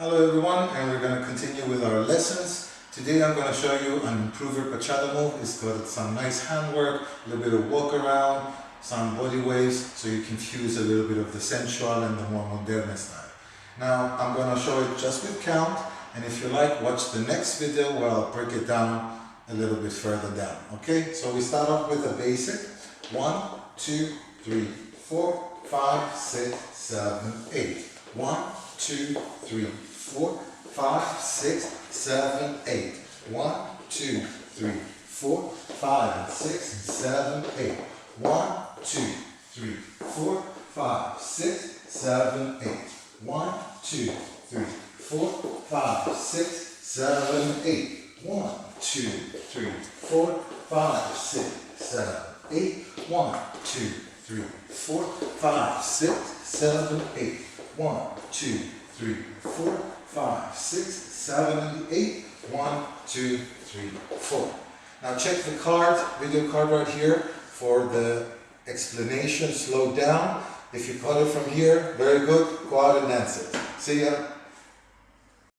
Hello everyone, and we're going to continue with our lessons. Today I'm going to show you an improver bachata move. It's got some nice handwork, a little bit of walk around, some body waves, so you can fuse a little bit of the sensual and the more moderne style. Now I'm going to show it just with count, and if you like, watch the next video where I'll break it down a little bit further down. Okay, so we start off with a basic 1, 2, 3, 4, 5, 6, 7, 8. 1, 2, 3, 4, 5, 6, 7, 8. 1, 2, 3, 4, 5, 6, 7, 8. 1, 2, 3, 4, 5, 6, 7, 8. 1, 2, 3, 4, 5, 6, 7, 8. 1, 2, 3, 4, 5, 6, 7, 8. 1, 2, 3, 4, 5, 6, 7, 8. 1, 2, 3, 4, 5, 6, 7, 8. 1, 2, 3, 4. Now check the card, video card right here for the explanation. Slow down. If you caught it from here, very good. Go out and dance it. See ya.